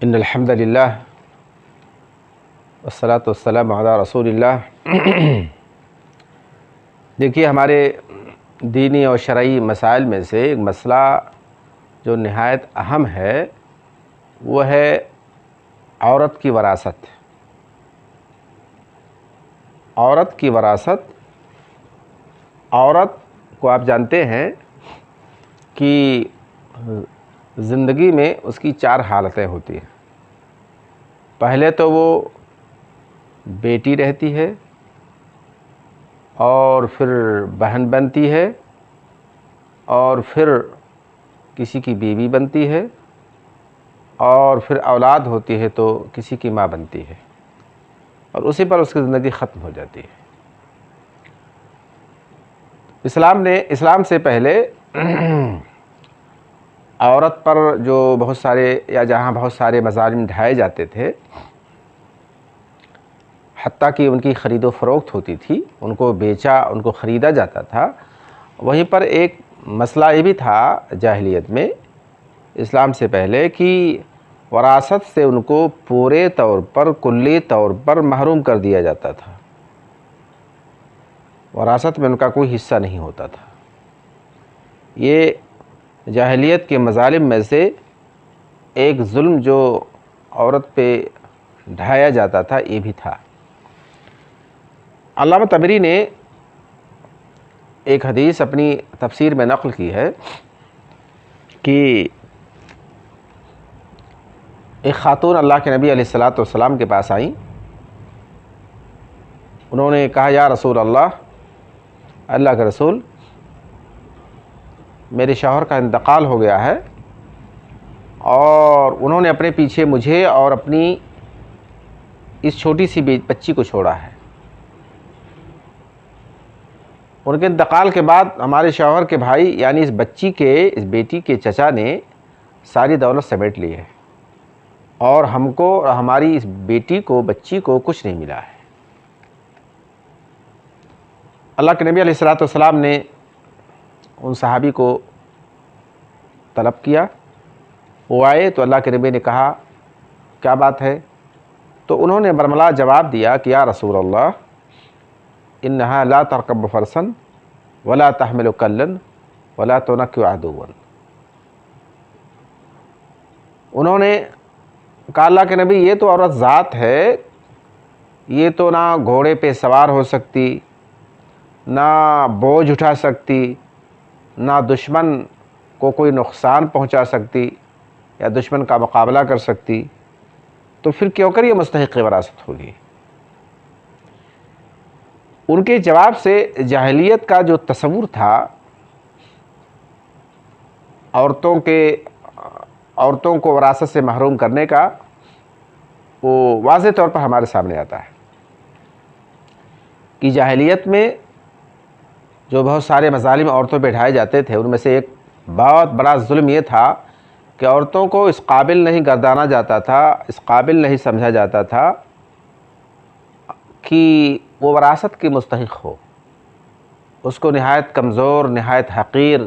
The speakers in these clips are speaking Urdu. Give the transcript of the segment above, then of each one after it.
ان الحمد للہ والصلاۃ والسلام علی رسول اللہ۔ دیکھیے، ہمارے دینی اور شرعی مسائل میں سے ایک مسئلہ جو نہایت اہم ہے وہ ہے عورت کی وراثت۔ عورت کی وراثت، عورت کو آپ جانتے ہیں کہ زندگی میں اس کی 4 حالتیں ہوتی ہیں۔ پہلے تو وہ بیٹی رہتی ہے، اور پھر بہن بنتی ہے، اور پھر کسی کی بیوی بنتی ہے، اور پھر اولاد ہوتی ہے تو کسی کی ماں بنتی ہے، اور اسی پر اس کی زندگی ختم ہو جاتی ہے۔ اسلام سے پہلے عورت پر جو بہت سارے یا جہاں بہت سارے مظالم ڈھائے جاتے تھے، حتیٰ کہ ان کی خرید و فروخت ہوتی تھی، ان کو بیچا، ان کو خریدا جاتا تھا، وہیں پر ایک مسئلہ یہ بھی تھا جاہلیت میں، اسلام سے پہلے، کہ وراثت سے ان کو پورے طور پر، کلی طور پر محروم کر دیا جاتا تھا۔ وراثت میں ان کا کوئی حصہ نہیں ہوتا تھا۔ یہ جاہلیت کے مظالم میں سے ایک ظلم جو عورت پہ ڈھایا جاتا تھا یہ بھی تھا۔ علامہ طبری نے ایک حدیث اپنی تفسیر میں نقل کی ہے کہ ایک خاتون اللہ کے نبی علیہ الصلاۃ والسلام کے پاس آئیں۔ انہوں نے کہا، یا رسول اللہ کے رسول، میرے شوہر کا انتقال ہو گیا ہے، اور انہوں نے اپنے پیچھے مجھے اور اپنی اس چھوٹی سی بچی کو چھوڑا ہے۔ ان کے انتقال کے بعد ہمارے شوہر کے بھائی، یعنی اس بچی کے، اس بیٹی کے چچا نے ساری دولت سمیٹ لی ہے، اور ہم کو اور ہماری اس بیٹی کو، بچی کو کچھ نہیں ملا ہے۔ اللہ کے نبی علیہ الصلاۃ والسلام نے ان صحابی کو طلب کیا، وہ آئے تو اللہ کے نبی نے کہا، کیا بات ہے؟ تو انہوں نے برملا جواب دیا کہ یا رسول اللہ، انہا لا ترکب فرسا ولا تحمل کلا ولا تنکح عدوا۔ انہوں نے کہا، اللہ کے نبی، یہ تو عورت ذات ہے، یہ تو نہ گھوڑے پہ سوار ہو سکتی، نہ بوجھ اٹھا سکتی، نہ دشمن کو کوئی نقصان پہنچا سکتی یا دشمن کا مقابلہ کر سکتی، تو پھر کیوں کر یہ مستحق وراثت ہوگی؟ ان کے جواب سے جاہلیت کا جو تصور تھا عورتوں کو وراثت سے محروم کرنے کا، وہ واضح طور پر ہمارے سامنے آتا ہے کہ جاہلیت میں جو بہت سارے مظالم عورتوں پہ ڈھائے جاتے تھے، ان میں سے ایک بہت بڑا ظلم یہ تھا کہ عورتوں کو اس قابل نہیں گردانا جاتا تھا، اس قابل نہیں سمجھا جاتا تھا کہ وہ وراثت کی مستحق ہو۔ اس کو نہایت کمزور، نہایت حقیر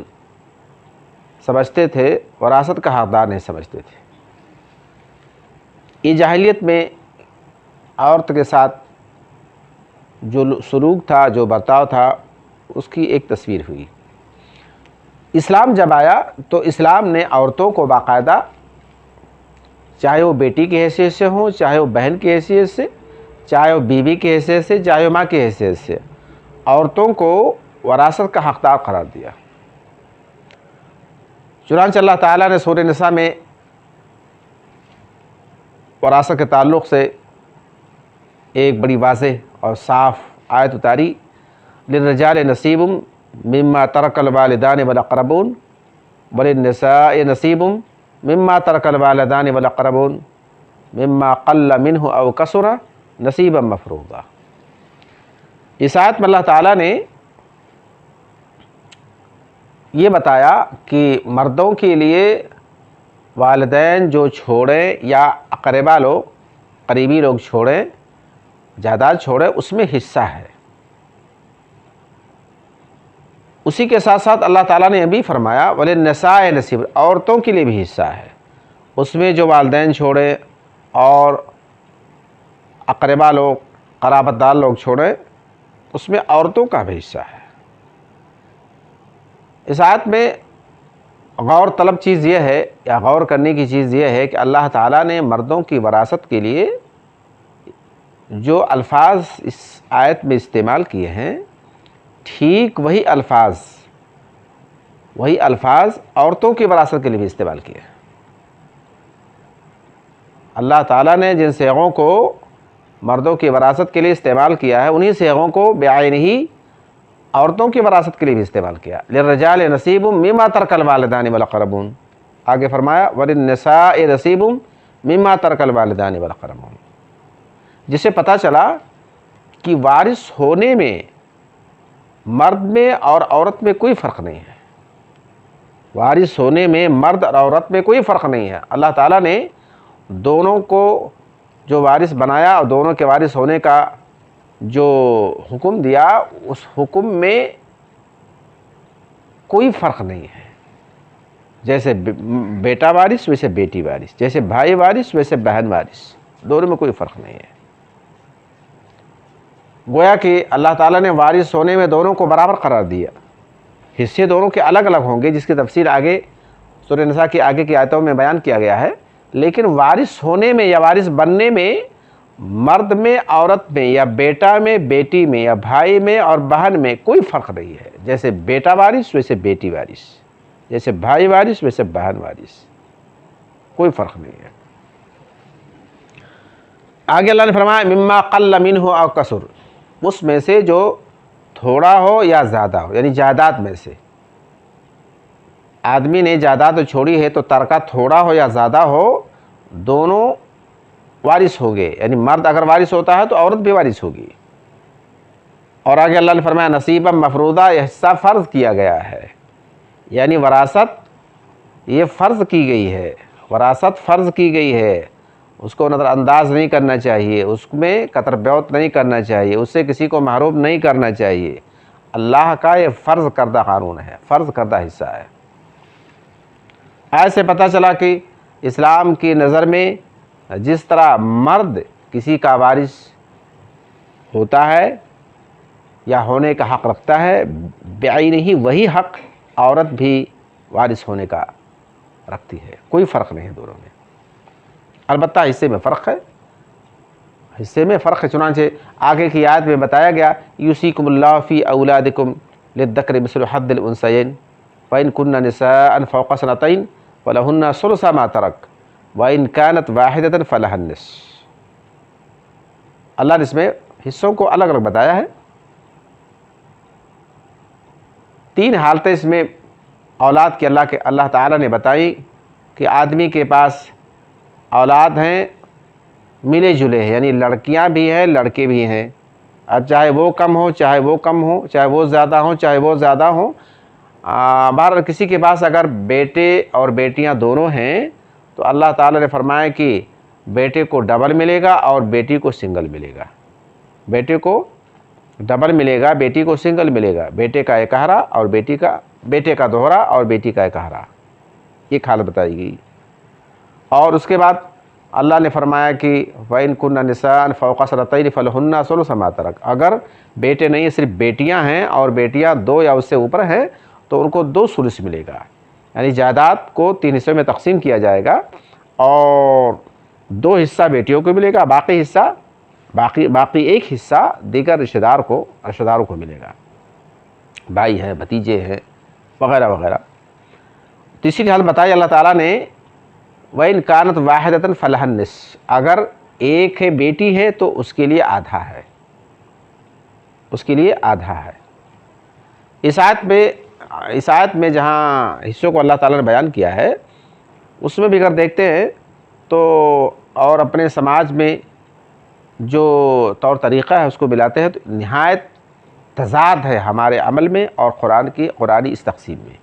سمجھتے تھے، وراثت کا حقدار نہیں سمجھتے تھے۔ یہ جاہلیت میں عورت کے ساتھ جو سلوک تھا، جو برتاؤ تھا، اس کی ایک تصویر ہوئی۔ اسلام جب آیا تو اسلام نے عورتوں کو باقاعدہ، چاہے وہ بیٹی کی حیثیت سے ہوں، چاہے وہ بہن کی حیثیت سے، چاہے وہ بیوی کی حیثیت سے، چاہے وہ ماں کی حیثیت سے، عورتوں کو وراثت کا حقدار قرار دیا۔ چنانچہ اللہ تعالیٰ نے سورہ نساء میں وراثت کے تعلق سے ایک بڑی واضح اور صاف آیت اتاری، للرجال نصیب مما ترک الوالدان والاقربون وللنساء نصیب مما ترک الوالدان والاقربون مما قل منہ او کثر نصیبا مفروضا۔ اس آیت میں اللہ تعالیٰ نے یہ بتایا کہ مردوں کے لیے والدین جو چھوڑیں یا اقربا لوگ، قریبی لوگ چھوڑیں، جائیداد چھوڑیں، اس میں حصہ ہے۔ اسی کے ساتھ ساتھ اللہ تعالیٰ نے یہ بھی فرمایا، وَلِلنِّسَاءِ نَصِیبٌ، عورتوں کے لیے بھی حصہ ہے۔ اس میں جو والدین چھوڑے اور اقربا لوگ، قرابت دار لوگ چھوڑیں، اس میں عورتوں کا بھی حصہ ہے۔ اس آیت میں غور طلب چیز یہ ہے، یا غور کرنے کی چیز یہ ہے کہ اللہ تعالیٰ نے مردوں کی وراثت کے لیے جو الفاظ اس آیت میں استعمال کیے ہیں، ٹھیک وہی الفاظ عورتوں کی وراثت کے لیے بھی استعمال کیے ہیں۔ اللہ تعالیٰ نے جن صیغوں کو مردوں کی وراثت کے لیے استعمال کیا ہے، انہی صیغوں کو بعینہ عورتوں کی وراثت کے لیے بھی استعمال کیا۔ للرجال نصیب مما ترک الوالدان والاقربون، آگے فرمایا وللنساء نصیب مما ترک الوالدان والاقربون، جس سے پتہ چلا کہ وارث ہونے میں مرد میں اور عورت میں کوئی فرق نہیں ہے۔ وارث ہونے میں مرد اور عورت میں کوئی فرق نہیں ہے۔ اللہ تعالیٰ نے دونوں کو جو وارث بنایا اور دونوں کے وارث ہونے کا جو حکم دیا، اس حکم میں کوئی فرق نہیں ہے۔ جیسے بیٹا وارث ویسے بیٹی وارث، جیسے بھائی وارث ویسے بہن وارث، دونوں میں کوئی فرق نہیں ہے۔ گویا کہ اللہ تعالیٰ نے وارث ہونے میں دونوں کو برابر قرار دیا۔ حصے دونوں کے الگ الگ ہوں گے، جس کی تفصیل آگے سورہ نساء کی آگے کی آیتوں میں بیان کیا گیا ہے، لیکن وارث ہونے میں یا وارث بننے میں مرد میں عورت میں، یا بیٹا میں بیٹی میں، یا بھائی میں اور بہن میں کوئی فرق نہیں ہے۔ جیسے بیٹا وارث ویسے بیٹی وارث، جیسے بھائی وارث ویسے بہن وارث، کوئی فرق نہیں ہے۔ آگے اللہ نے فرمایا مما قل منہ او کثر، اس میں سے جو تھوڑا ہو یا زیادہ ہو، یعنی جائیداد میں سے آدمی نے جائیداد چھوڑی ہے تو ترکہ تھوڑا ہو یا زیادہ ہو، دونوں وارث ہو گئے۔ یعنی مرد اگر وارث ہوتا ہے تو عورت بھی وارث ہوگی۔ اور آگے اللہ نے فرمایا نصیبا مفروضہ، یہ حصہ فرض کیا گیا ہے، یعنی وراثت یہ فرض کی گئی ہے، وراثت فرض کی گئی ہے، اس کو نظر انداز نہیں کرنا چاہیے، اس میں قطر بیوت نہیں کرنا چاہیے، اس سے کسی کو محروم نہیں کرنا چاہیے۔ اللہ کا یہ فرض کردہ قانون ہے، فرض کردہ حصہ ہے۔ ایسے پتہ چلا کہ اسلام کی نظر میں جس طرح مرد کسی کا وارث ہوتا ہے یا ہونے کا حق رکھتا ہے، بعینہ وہی حق عورت بھی وارث ہونے کا رکھتی ہے، کوئی فرق نہیں ہے دونوں میں۔ البتہ حصے میں فرق ہے، حصے میں فرق ہے، چنانچہ آگے کی آیت میں بتایا گیا یوصیکم اللہ فی اولادکم للذکر مثل حظ الانثیین وإن کن نساء فوق اثنتین فلہن ثلث ما ترک وإن كانت واحدۃ فلہا النصف۔ اللہ نے اس میں حصوں کو الگ الگ بتایا ہے۔ تین حالتیں اس میں اولاد کی اللہ تعالیٰ نے بتائی کہ آدمی کے پاس اولاد ہیں ملے جلے ہیں، یعنی لڑکیاں بھی ہیں لڑکے بھی ہیں، اب چاہے وہ کم ہو چاہے وہ کم ہو، چاہے وہ زیادہ ہوں چاہے وہ زیادہ ہوں، بہرحال کسی کے پاس اگر بیٹے اور بیٹیاں دونوں ہیں تو اللہ تعالیٰ نے فرمایا کہ بیٹے کو ڈبل ملے گا اور بیٹی کو سنگل ملے گا، بیٹے کو ڈبل ملے گا بیٹی کو سنگل ملے گا، بیٹے کا ایک ہرا اور بیٹے کا دوہرا اور بیٹی کا ایک ہرا، یہ حالت بتائی گئی۔ اور اس کے بعد اللہ نے فرمایا کہ وَإِن كُنَّ نِسَاءً فَوْقَ اثْنَتَيْنِ فَلَهُنَّ ثُلُثُ مَا تَرَكَ، اگر بیٹے نہیں صرف بیٹیاں ہیں اور بیٹیاں دو یا اس سے اوپر ہیں تو ان کو 2 ثلث ملے گا، یعنی جائیداد کو 3 حصوں میں تقسیم کیا جائے گا اور 2 حصہ بیٹیوں کو ملے گا، باقی ایک حصہ دیگر رشتہ داروں کو ملے گا، بھائی ہیں بھتیجے ہیں وغیرہ وغیرہ۔ تیسری حال بتائی اللہ تعالیٰ نے وَإِن كَانَتْ وَاحِدَةً فَلَهَا النِّصْفُ، اگر ایک ہے بیٹی ہے تو اس کے لیے آدھا ہے، اس کے لیے آدھا ہے۔ اس آیت میں جہاں حصوں کو اللہ تعالیٰ نے بیان کیا ہے، اس میں بھی اگر دیکھتے ہیں تو اور اپنے سماج میں جو طور طریقہ ہے اس کو ملاتے ہیں تو نہایت تضاد ہے ہمارے عمل میں اور قرآنی اس تقسیم میں،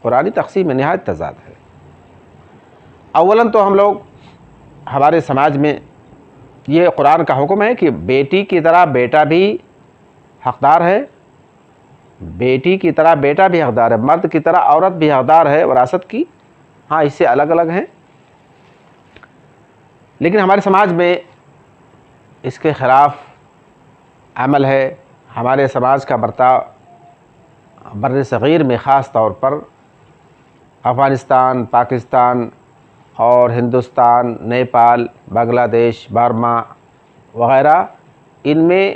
قرآنی تقسیم میں نہایت تضاد ہے۔ اولاً تو ہم لوگ ہمارے سماج میں یہ قرآن کا حکم ہے کہ بیٹی کی طرح بیٹا بھی حقدار ہے، بیٹی کی طرح بیٹا بھی حقدار ہے، مرد کی طرح عورت بھی حقدار ہے وراثت کی۔ ہاں اس سے الگ الگ ہیں، لیکن ہمارے سماج میں اس کے خلاف عمل ہے. ہمارے سماج کا برتاؤ بر صغیر میں خاص طور پر افغانستان، پاکستان اور ہندوستان، نیپال، بنگلہ دیش، برما وغیرہ، ان میں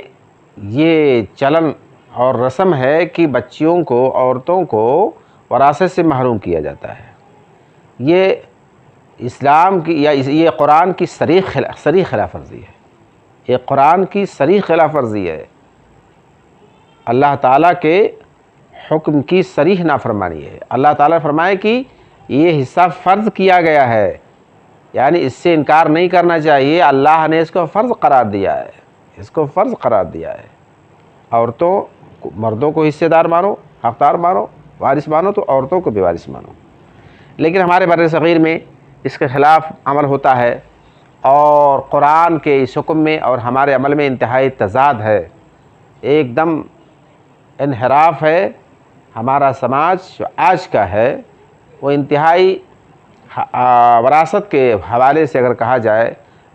یہ چلن اور رسم ہے کہ بچیوں کو، عورتوں کو وراثت سے محروم کیا جاتا ہے. یہ اسلام کی یا یہ قرآن کی صریح خلاف ورزی ہے. یہ قرآن کی صریح خلاف ورزی ہے. اللہ تعالیٰ کے حکم کی صریح نافرمانی ہے. اللہ تعالیٰ نے فرمایا کہ یہ حصہ فرض کیا گیا ہے، یعنی اس سے انکار نہیں کرنا چاہیے. اللہ نے اس کو فرض قرار دیا ہے، اس کو فرض قرار دیا ہے. عورتوں مردوں کو حصے دار مانو، حقدار مانو، وارث مانو، تو عورتوں کو بھی وارث مانو. لیکن ہمارے بر صغیر میں اس کے خلاف عمل ہوتا ہے، اور قرآن کے اس حکم میں اور ہمارے عمل میں انتہائی تضاد ہے، ایک دم انحراف ہے. ہمارا سماج جو آج کا ہے وہ انتہائی وراثت کے حوالے سے اگر کہا جائے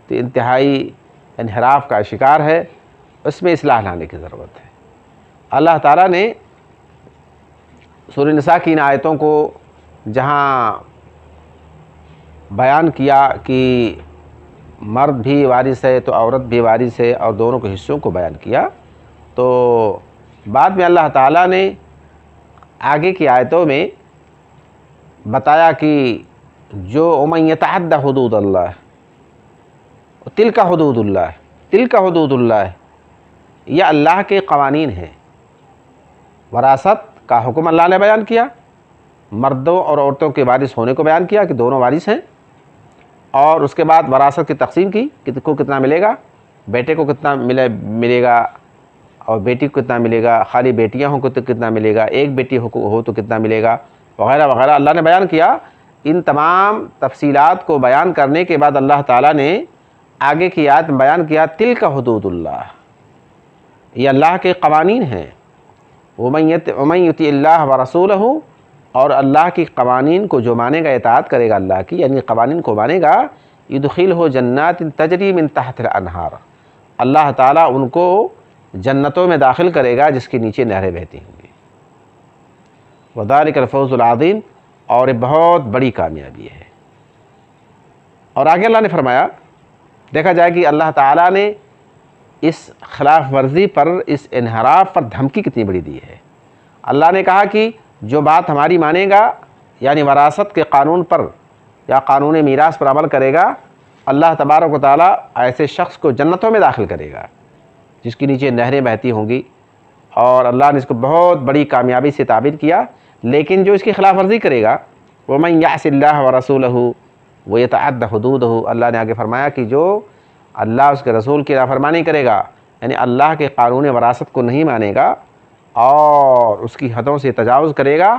تو انتہائی انحراف کا شکار ہے. اس میں اصلاح لانے کی ضرورت ہے. اللہ تعالیٰ نے سورہ نساء کی ان آیتوں کو جہاں بیان کیا کہ مرد بھی وارث ہے تو عورت بھی وارث ہے، اور دونوں کے حصوں کو بیان کیا، تو بعد میں اللہ تعالیٰ نے آگے کی آیتوں میں بتایا کہ جو ومن یتعد حدود اللہ، تلک حدود اللہ، تلک حدود اللہ، یہ اللہ کے قوانین ہیں. وراثت کا حکم اللہ نے بیان کیا، مردوں اور عورتوں کے وارث ہونے کو بیان کیا کہ دونوں وارث ہیں، اور اس کے بعد وراثت کی تقسیم کی کہ کو کتنا ملے گا، بیٹے کو کتنا ملے گا اور بیٹی کو کتنا ملے گا، خالی بیٹیاں ہوں تو کتنا ملے گا، ایک بیٹی ہو تو کتنا ملے گا، وغیرہ وغیرہ اللہ نے بیان کیا. ان تمام تفصیلات کو بیان کرنے کے بعد اللہ تعالیٰ نے آگے کی آیت میں بیان کیا تلک حدود اللہ، یہ اللہ کے قوانین ہیں. ومن یطع اللہ ورسولہ، اور اللہ کی قوانین کو جو مانے گا، اطاعت کرے گا اللہ کی، یعنی قوانین کو مانے گا، یدخلہ جنات تجری من تحت الانہار، اللہ تعالیٰ ان کو جنتوں میں داخل کرے گا جس کے نیچے نہریں بہتی ہوں گی. وذالک الفوز العظیم، اور یہ بہت بڑی کامیابی ہے. اور آگے اللہ نے فرمایا، دیکھا جائے کہ اللہ تعالیٰ نے اس خلاف ورزی پر، اس انحراف پر دھمکی کتنی بڑی دی ہے. اللہ نے کہا کہ جو بات ہماری مانے گا، یعنی وراثت کے قانون پر یا قانون میراث پر عمل کرے گا، اللہ تبارک و تعالیٰ ایسے شخص کو جنتوں میں داخل کرے گا جس کے نیچے نہریں بہتی ہوں گی. اور اللہ نے اس کو بہت بڑی کامیابی سے تعبیر کیا. لیکن جو اس کی خلاف ورزی کرے گا، ومن یعص اللہ ورسولہ ویتعد حدودہ، اللہ نے آگے فرمایا کہ جو اللہ اس کے رسول کی نافرمانی کرے گا، یعنی اللہ کے قانون وراثت کو نہیں مانے گا اور اس کی حدوں سے تجاوز کرے گا،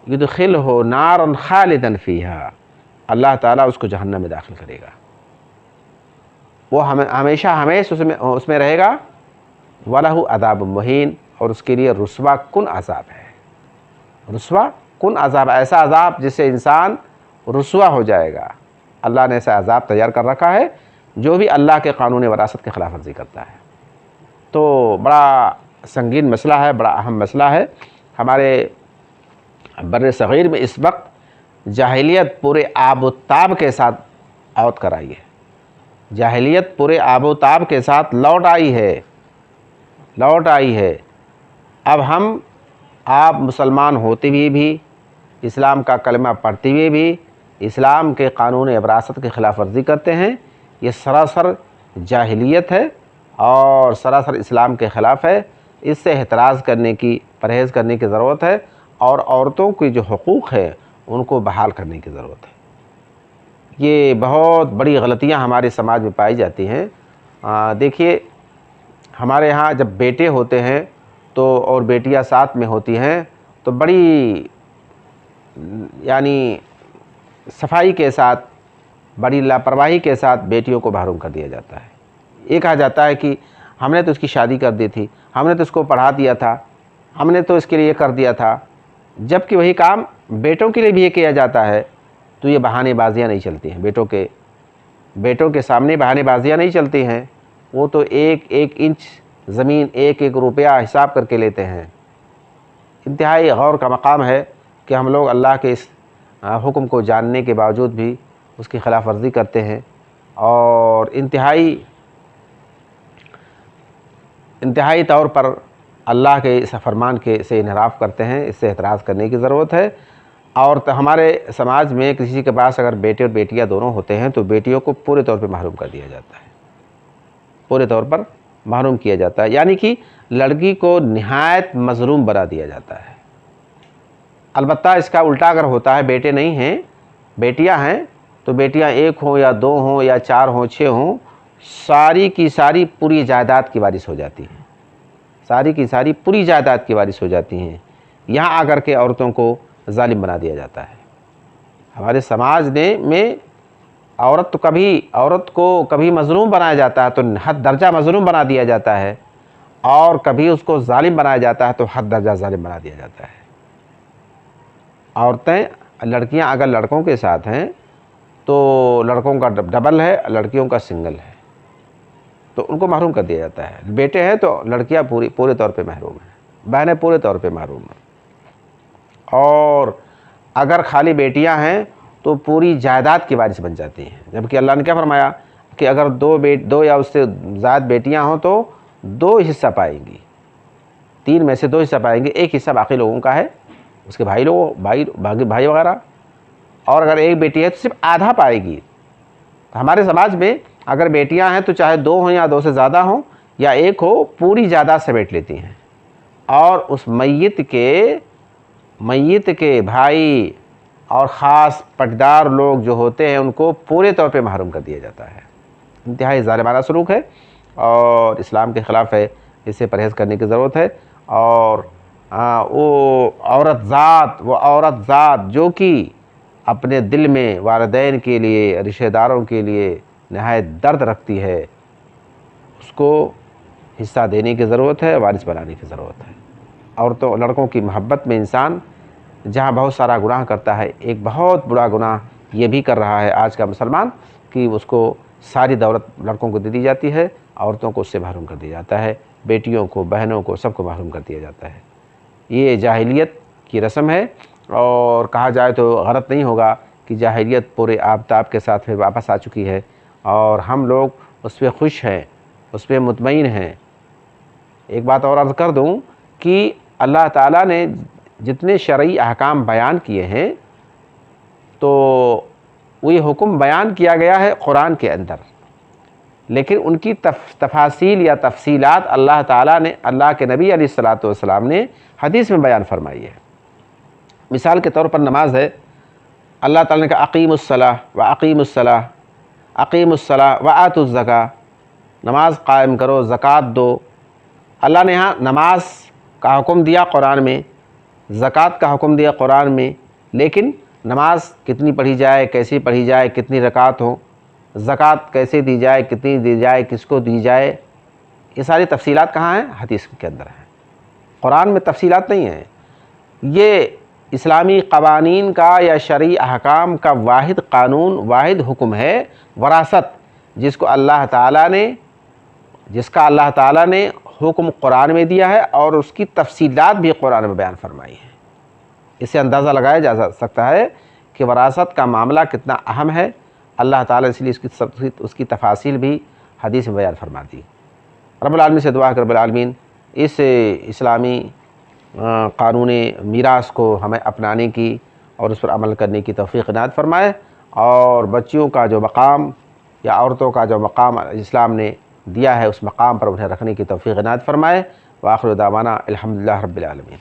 یدخلہ نارا خالدا فیہا، اللہ تعالیٰ اس کو جہنم میں داخل کرے گا، وہ ہمیشہ اس میں رہے گا. وَلَهُ عذاب مہین، اور اس کے لیے رسوا کن عذاب ہے. رسوا کن عذاب، ایسا عذاب جس سے انسان رسوا ہو جائے گا. اللہ نے ایسا عذاب تیار کر رکھا ہے جو بھی اللہ کے قانون وراثت کے خلاف ورزی کرتا ہے. تو بڑا سنگین مسئلہ ہے، بڑا اہم مسئلہ ہے. ہمارے بر صغیر میں اس وقت جاہلیت پورے آب و تاب کے ساتھ عود کر آئی ہے. جاہلیت پورے آب و تاب کے ساتھ لوٹ آئی ہے. اب آپ مسلمان ہوتے ہوئے بھی، اسلام کا کلمہ پڑھتے ہوئے بھی اسلام کے قانون وراثت کی خلاف ورزی کرتے ہیں. یہ سراسر جاہلیت ہے اور سراسر اسلام کے خلاف ہے. اس سے احتراز کرنے کی، پرہیز کرنے کی ضرورت ہے، اور عورتوں کی جو حقوق ہے ان کو بحال کرنے کی ضرورت ہے. یہ بہت بڑی غلطیاں ہمارے سماج میں پائی جاتی ہیں. دیکھیے، ہمارے ہاں جب بیٹے ہوتے ہیں تو اور بیٹیاں ساتھ میں ہوتی ہیں تو بڑی یعنی صفائی کے ساتھ، بڑی لاپرواہی کے ساتھ بیٹیوں کو محروم کر دیا جاتا ہے. یہ کہا جاتا ہے کہ ہم نے تو اس کی شادی کر دی تھی، ہم نے تو اس کو پڑھا دیا تھا، ہم نے تو اس کے لیے یہ کر دیا تھا. جب کہ وہی کام بیٹوں کے لیے بھی یہ کیا جاتا ہے تو یہ بہانے بازیاں نہیں چلتی ہیں. بیٹوں کے بیٹوں کے سامنے بہانے بازیاں نہیں چلتی ہیں، وہ تو ایک ایک انچ زمین، ایک ایک روپیہ حساب کر کے لیتے ہیں۔ انتہائی غور کا مقام ہے کہ ہم لوگ اللہ کے اس حکم کو جاننے کے باوجود بھی اس کی خلاف ورزی کرتے ہیں، اور انتہائی طور پر اللہ کے اس فرمان سے انحراف کرتے ہیں۔ اس سے اعتراض کرنے کی ضرورت ہے۔ اور ہمارے سماج میں کسی کے پاس اگر بیٹے اور بیٹیاں دونوں ہوتے ہیں تو بیٹیوں کو پورے طور پہ محروم کر دیا جاتا ہے، پورے طور پر محروم کیا جاتا ہے، یعنی کہ لڑکی کو نہایت مظلوم بنا دیا جاتا ہے۔ البتہ اس کا الٹا اگر ہوتا ہے، بیٹے نہیں ہیں، بیٹیاں ہیں، تو بیٹیاں ایک ہوں یا دو ہوں یا چار ہوں، 6 ہوں، ساری کی ساری پوری جائیداد کی وارث ہو جاتی ہیں، ساری کی ساری پوری جائیداد کی وارث ہو جاتی ہیں۔ یہاں آ کر کے عورتوں کو ظالم بنا دیا جاتا ہے۔ ہمارے سماج میں عورت کو کبھی مظلوم بنایا جاتا ہے تو حد درجہ مظلوم بنا دیا جاتا ہے، اور کبھی اس کو ظالم بنایا جاتا ہے تو حد درجہ ظالم بنا دیا جاتا ہے۔ لڑکیاں اگر لڑکوں کے ساتھ ہیں تو لڑکوں کا ڈبل ہے، لڑکیوں کا سنگل ہے، تو ان کو محروم کر دیا جاتا ہے۔ بیٹے ہیں تو لڑکیاں پورے طور پہ محروم ہیں، بہنیں پورے طور پہ محروم ہیں، اور اگر خالی بیٹیاں ہیں تو پوری جائیداد کی وارث بن جاتی ہیں۔ جبکہ اللہ نے کیا فرمایا کہ اگر دو یا اس سے زائد بیٹیاں ہوں تو 2 حصہ پائیں گی، 3 میں سے 2 حصہ پائیں گے، 1 حصہ باقی لوگوں کا ہے، اس کے بھائی وغیرہ، اور اگر ایک بیٹی ہے تو صرف آدھا پائے گی۔ ہمارے سماج میں اگر بیٹیاں ہیں تو چاہے 2 ہوں یا 2 سے زیادہ ہوں یا 1 ہو، پوری جائیداد سمیٹ لیتی ہیں، اور اس میت کے بھائی اور خاص پٹدار لوگ جو ہوتے ہیں ان کو پورے طور پہ محروم کر دیا جاتا ہے۔ انتہائی ظالمانہ سلوک ہے اور اسلام کے خلاف ہے، اس سے پرہیز کرنے کی ضرورت ہے۔ اور وہ عورت ذات جو کہ اپنے دل میں والدین کے لیے، رشتہ داروں کے لیے نہایت درد رکھتی ہے، اس کو حصہ دینے کی ضرورت ہے، وارث بنانے کی ضرورت ہے۔ لڑکوں کی محبت میں انسان جہاں بہت سارا گناہ کرتا ہے، ایک بہت بڑا گناہ یہ بھی کر رہا ہے آج کا مسلمان کہ اس کو ساری دولت لڑکوں کو دے دی جاتی ہے، عورتوں کو اس سے محروم کر دیا جاتا ہے، بیٹیوں کو، بہنوں کو، سب کو محروم کر دیا جاتا ہے۔ یہ جاہلیت کی رسم ہے، اور کہا جائے تو غلط نہیں ہوگا کہ جاہلیت پورے آفتاب کے ساتھ پھر واپس آ چکی ہے، اور ہم لوگ اس پہ خوش ہیں، اس پہ مطمئن ہیں۔ ایک بات اور عرض کر دوں کہ اللہ تعالیٰ نے جتنے شرعی احکام بیان کیے ہیں تو وہ یہ حکم بیان کیا گیا ہے قرآن کے اندر، لیکن ان کی تفاصیل یا تفصیلات اللہ تعالیٰ نے، اللہ کے نبی علیہ الصلوۃ والسلام نے حدیث میں بیان فرمائی ہے۔ مثال کے طور پر نماز ہے، اللہ تعالیٰ نے کہا اقیموا الصلاۃ وآتوا الزکاۃ، نماز قائم کرو، زکوٰۃ دو۔ اللہ نے یہاں نماز کا حکم دیا قرآن میں، زکوٰۃ کا حکم دیا قرآن میں، لیکن نماز کتنی پڑھی جائے، کیسی پڑھی جائے، کتنی رکعت ہو، زکوٰۃ کیسے دی جائے، کتنی دی جائے، کس کو دی جائے، یہ ساری تفصیلات کہاں ہیں؟ حدیث کے اندر ہیں، قرآن میں تفصیلات نہیں ہیں۔ یہ اسلامی قوانین کا یا شرعی احکام کا واحد قانون، واحد حکم ہے وراثت، جس کا اللہ تعالیٰ نے حکم قرآن میں دیا ہے، اور اس کی تفصیلات بھی قرآن میں بیان فرمائی ہیں۔ اس سے اندازہ لگایا جا سکتا ہے کہ وراثت کا معاملہ کتنا اہم ہے۔ اللہ تعالیٰ اس لیے اس کی تفاصیل بھی حدیث میں بیان فرما دی۔ رب العالمین سے دعا کہ رب العالمین اس اسلامی قانون میراث کو ہمیں اپنانے کی اور اس پر عمل کرنے کی توفیق عنایت فرمائے، اور بچیوں کا جو مقام یا عورتوں کا جو مقام اسلام نے دیا ہے اس مقام پر انہیں رکھنے کی توفیق عنایت فرمائے۔ وآخر دعوانا الحمدللہ رب العالمین۔